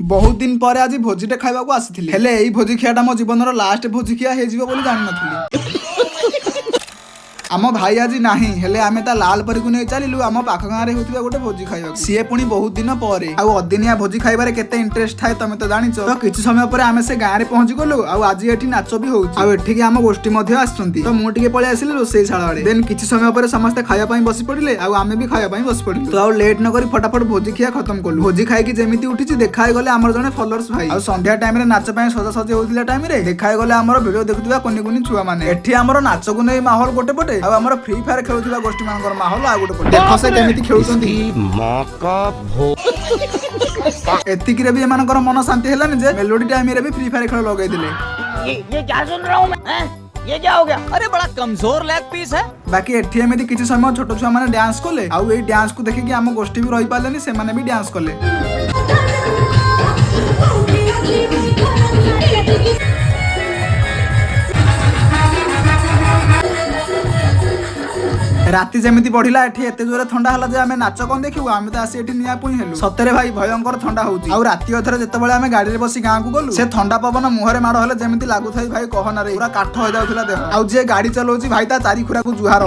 बहुत दिन पर आज भोजीटे खाइबाकू आसीथिले हेले एई भोजी खियाटा मो जीवनर लास्ट भोजी खिया हे जीवो बोली जानि नथिली। आम भाई आज नाही हेले आमे ता लाल परी को नै चलिलु आम पाख गाँ रे होतिबा गोटे भोजी खाइबा सीए पुणी बहुत दिन पर आउ अदिनिया भोजी खाइबारे केते इंटरेस्ट थाए तमे तो जानिच। तो किछि समय पर आमे से गाँ रे पहुंची गलु आउ आज एठी नाच भी होउची आउ एठी के आम गोष्ठी मध्ये आछंती। तो मु टिके पळे आसिलु रोसई शाळा आडे देन किछि समय पर समस्त खाइबा पई बसी पडिले आउ आमे भी खाइबा पई बसी पडिलु। तो आउ लेट न करी फटाफट भोजी खिया खत्म कलु। भोजी खाइ कि जेमिति उठिची देखाय गले हमर जने फॉलोअर्स भाई आउ संध्या टाइम रे नाच पई सजा सजी होतिला टाइम रे देखाय गले हमर वीडियो देखुतिबा कोनी कोनी छुआ माने एठी हमर नाच को नै माहौल गोटे पटे आउ हमर फ्री फायर खेलुथिबा गोष्ठी मानकर माहौल आ गोटे पटे देखो से केमिति खेलुछंती मां का भो एतिकी रे भी एमानकर मन शांति हेलानी जे मेलोडी टाइम रे भी फ्री फायर खेल लगाई दिले। ये क्या सुन रहा हूं मैं ये क्या हो गया? अरे बड़ा कमजोर लेग पीस है। बाकी एठी एमिति किछि समय छोटो छुआ माने डांस कोले आउ एई डांस को देखि कि हम गोष्ठी भी रही पालेनी से माने भी डांस कोले। राति जेमिति बढ़िला एठी एते जोरे ठंडा हला जे आमे नाच कोन देखिबु आमे त आसी एठी निया पुई हेलु सतरे भाई भयंकर ठंडा होउची। आउ राति अथरे जेतेबेले आमे गाडी रे बसी गाँ को गलु से ठंडा पवन मुहरे माड हले जेमिति लागु थाई भाई कहना रे पूरा काठ हो जाउथला देह आउ जे गाडी चलाउची भाई ता चारी खुरा को जुहार।